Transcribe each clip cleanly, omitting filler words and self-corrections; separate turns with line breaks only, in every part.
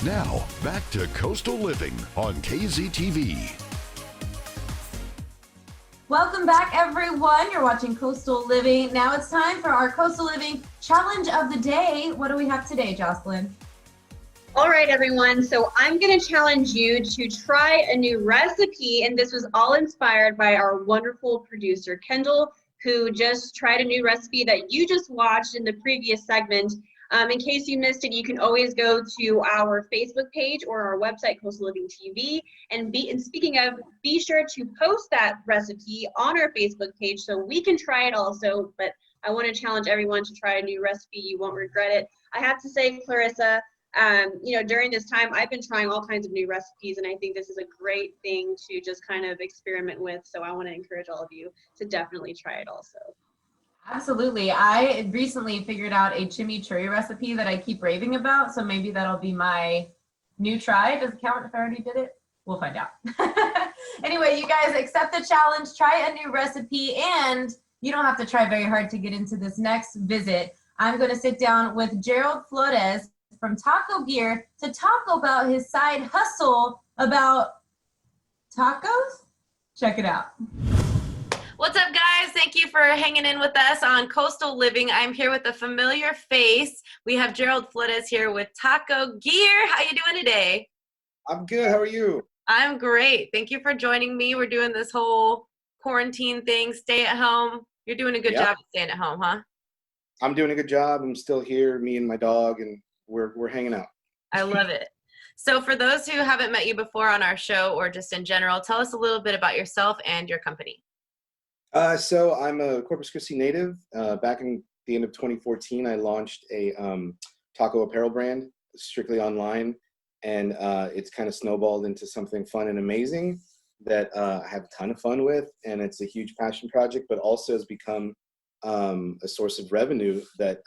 Now, back to Coastal Living on KZTV.
Welcome back, everyone. You're watching Coastal Living. Now it's time for our Coastal Living Challenge of the Day. What do we have today, Jocelyn?
All right, everyone. So I'm going to challenge you to try a new recipe. And this was all inspired by our wonderful producer, Kendall, who just tried a new recipe that you just watched in the previous segment. In case you missed it, you can always go to our Facebook page or our website, Coastal Living TV. And speaking of, be sure to post that recipe on our Facebook page so we can try it also. But I want to challenge everyone to try a new recipe. You won't regret it. I have to say, Clarissa, during this time, I've been trying all kinds of new recipes, and I think this is a great thing to just kind of experiment with. So I want to encourage all of you to definitely try it also.
Absolutely. I recently figured out a chimichurri recipe that I keep raving about, so maybe that'll be my new try. Does it count if I already did it? We'll find out. Anyway, you guys accept the challenge, try a new recipe, and you don't have to try very hard to get into this next visit. I'm going to sit down with Gerald Flores from Taco Gear to talk about his side hustle about tacos. Check it out. What's up, guys? Thank you for hanging in with us on Coastal Living. I'm here with a familiar face. We have Gerald Flores here with Taco Gear. How you doing today?
I'm good. How are you?
I'm great. Thank you for joining me. We're doing this whole quarantine thing, stay at home. You're doing a good job of staying at home, huh?
I'm doing a good job. I'm still here, me and my dog, and we're hanging out.
I love it. So for those who haven't met you before on our show or just in general, tell us a little bit about yourself and your company.
So I'm a Corpus Christi native. Back in the end of 2014, I launched a taco apparel brand, strictly online, and it's kind of snowballed into something fun and amazing that I have a ton of fun with, and it's a huge passion project, but also has become a source of revenue that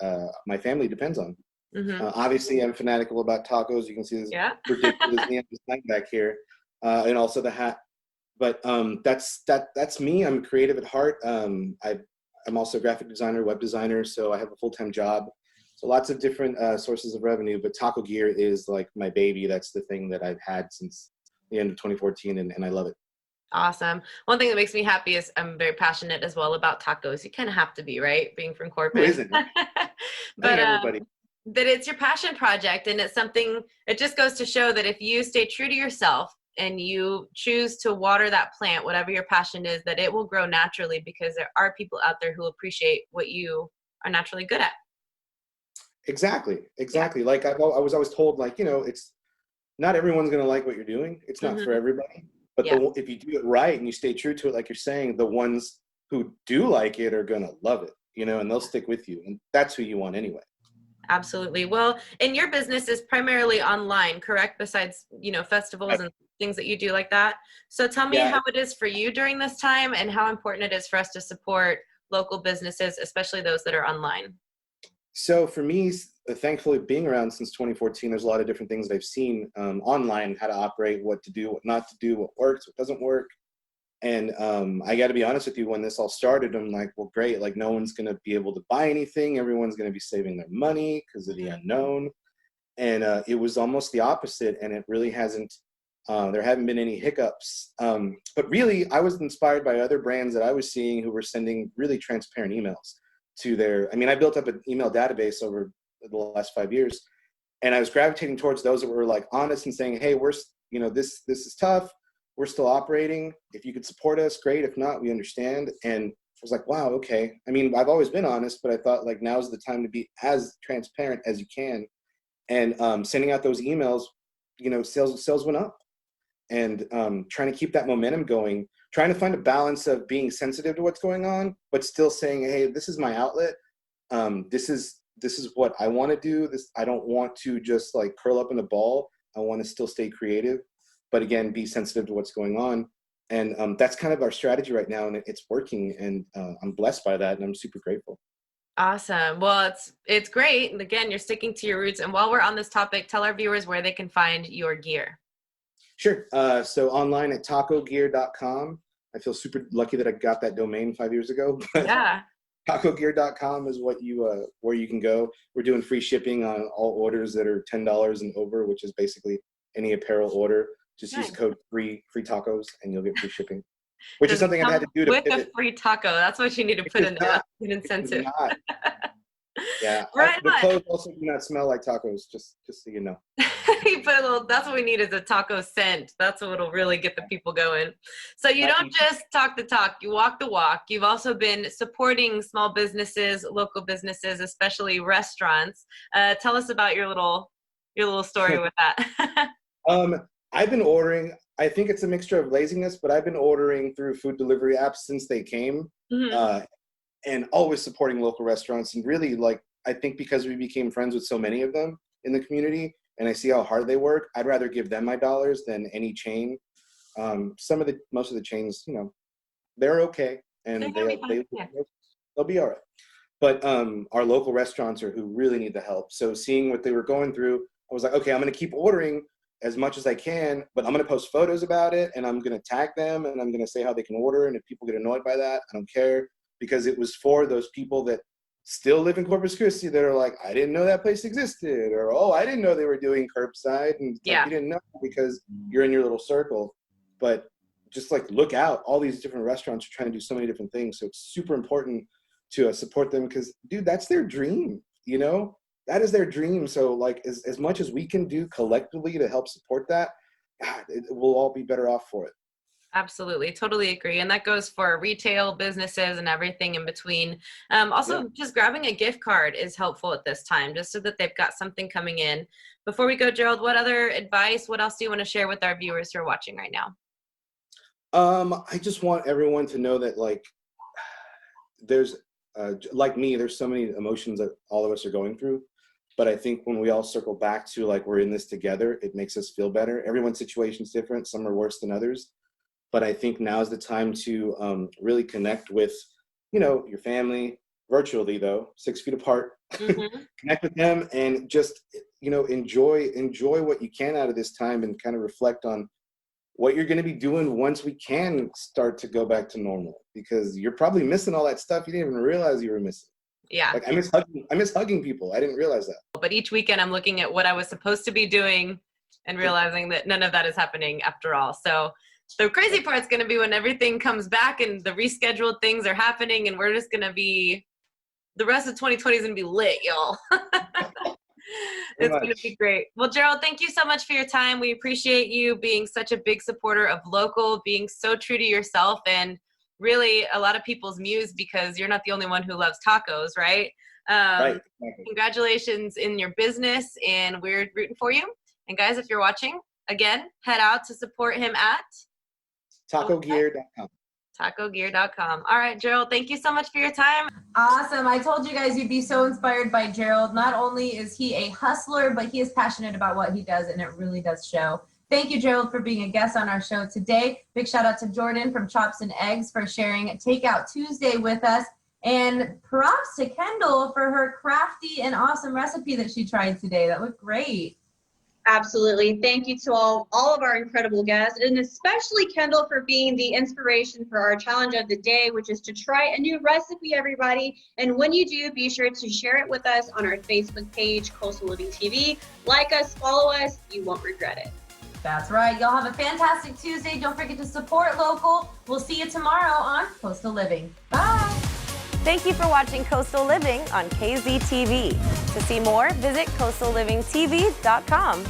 my family depends on.
Mm-hmm.
Obviously, I'm fanatical about tacos. You can see this ridiculous sign back here, and also the hat. But that's me. I'm creative at heart. I'm also a graphic designer, web designer, so I have a full-time job. So lots of different sources of revenue, but Taco Gear is like my baby. That's the thing that I've had since the end of 2014, and I love it.
Awesome. One thing that makes me happy is I'm very passionate as well about tacos. You kind of have to be, right? Being from Corpus.
Who isn't?
But
everybody.
That it's your passion project, and it's something, it just goes to show that if you stay true to yourself and you choose to water that plant, whatever your passion is, that it will grow naturally, because there are people out there who appreciate what you are naturally good at.
Exactly. Like I was always told, like, it's not everyone's going to like what you're doing. It's not for everybody. But if you do it right and you stay true to it, like you're saying, the ones who do like it are going to love it, and they'll stick with you. And that's who you want anyway.
Absolutely. Well, and your business is primarily online, correct? Besides, festivals and things that you do like that. So tell me how it is for you during this time, and how important it is for us to support local businesses, especially those that are online.
So for me, thankfully, being around since 2014, there's a lot of different things that I've seen online, how to operate, what to do, what not to do, what works, what doesn't work. And I got to be honest with you, when this all started, I'm like, well, great. Like, no one's going to be able to buy anything. Everyone's going to be saving their money because of the unknown. And it was almost the opposite. And it really hasn't, there haven't been any hiccups. But really, I was inspired by other brands that I was seeing who were sending really transparent emails to I built up an email database over the last 5 years. And I was gravitating towards those that were like honest and saying, hey, this is tough. We're still operating. If you could support us, great. If not, we understand. And I was like, wow, okay. I mean, I've always been honest, but I thought, like, now's the time to be as transparent as you can. And sending out those emails, sales went up. And trying to keep that momentum going, trying to find a balance of being sensitive to what's going on, but still saying, hey, this is my outlet. This is what I want to do. I don't want to just like curl up in a ball. I want to still stay creative, but again, be sensitive to what's going on. And that's kind of our strategy right now, and it's working. And I'm blessed by that, and I'm super grateful.
Awesome. Well, it's great. And again, you're sticking to your roots. And while we're on this topic, tell our viewers where they can find your gear.
Sure. So online at tacogear.com. I feel super lucky that I got that domain 5 years ago.
Yeah.
TacoGear.com is where you can go. We're doing free shipping on all orders that are $10 and over, which is basically any apparel order. Just use
Nice.
code free tacos and you'll get free shipping. Which
Does
is something
it
I've had to
come
do to
with
pivot.
a free taco. That's what you need to
It
put
does
in there.
not.
That's an
It does
incentive.
not. Yeah.
Right
The
on.
clothes also do not smell like tacos, just so you know.
You put a little, that's what we need is a taco scent. That's what'll really get the people going. So you don't just talk the talk, you walk the walk. You've also been supporting small businesses, local businesses, especially restaurants. Tell us about your little story with that.
I've been ordering, I think it's a mixture of laziness, but I've been ordering through food delivery apps since they came,
Mhm.
and always supporting local restaurants. And really, like, I think because we became friends with so many of them in the community and I see how hard they work, I'd rather give them my dollars than any chain. Most of the chains, you know, they're okay and
They're gonna be fine,
they'll be all right. But our local restaurants are who really need the help. So seeing what they were going through, I was like, okay, I'm going to keep ordering as much as I can, but I'm going to post photos about it and I'm going to tag them and I'm going to say how they can order. And if people get annoyed by that, I don't care, because it was for those people that still live in Corpus Christi that are like, I didn't know that place existed, or, oh, I didn't know they were doing curbside. And it's like,
Yeah.
you didn't know because you're in your little circle. But just like look out, all these different restaurants are trying to do so many different things. So it's super important to support them because, dude, that's their dream, you know? That is their dream. So like as much as we can do collectively to help support that, God, we'll all be better off for it.
Absolutely. Totally agree. And that goes for retail businesses and everything in between. Also, just grabbing a gift card is helpful at this time, just so that they've got something coming in. Before we go, Gerald, what other advice, what else do you want to share with our viewers who are watching right now?
I just want everyone to know that, like, there's, like me, there's so many emotions that all of us are going through. But I think when we all circle back to, like, we're in this together, it makes us feel better. Everyone's situation is different. Some are worse than others. But I think now's the time to really connect with, you know, your family, virtually though, 6 feet apart.
Mm-hmm.
Connect with them and just, you know, enjoy what you can out of this time and kind of reflect on what you're going to be doing once we can start to go back to normal, because you're probably missing all that stuff you didn't even realize you were missing.
Yeah.
Like I miss hugging people. I didn't realize that.
But each weekend I'm looking at what I was supposed to be doing and realizing that none of that is happening after all. So the crazy part's going to be when everything comes back and the rescheduled things are happening and we're just going to be, the rest of 2020 is going to be lit, y'all. It's going to be great. Well, Gerald, thank you so much for your time. We appreciate you being such a big supporter of local, being so true to yourself, and really a lot of people's muse, because you're not the only one who loves tacos, right?
Right. Exactly.
Congratulations in your business, and we're rooting for you. And guys, if you're watching, again, head out to support him at
TacoGear.com.
TacoGear.com. All right, Gerald, thank you so much for your time.
Awesome. I told you guys you'd be so inspired by Gerald. Not only is he a hustler, but he is passionate about what he does, and it really does show. Thank you, Gerald, for being a guest on our show today. Big shout out to Jordan from Chops and Eggs for sharing Takeout Tuesday with us. And props to Kendall for her crafty and awesome recipe that she tried today. That looked great.
Absolutely. Thank you to all of our incredible guests, and especially Kendall for being the inspiration for our challenge of the day, which is to try a new recipe, everybody. And when you do, be sure to share it with us on our Facebook page, Coastal Living TV. Like us, follow us. You won't regret it.
That's right. Y'all have a fantastic Tuesday. Don't forget to support local. We'll see you tomorrow on Coastal Living. Bye.
Thank you for watching Coastal Living on KZTV. To see more, visit coastallivingtv.com.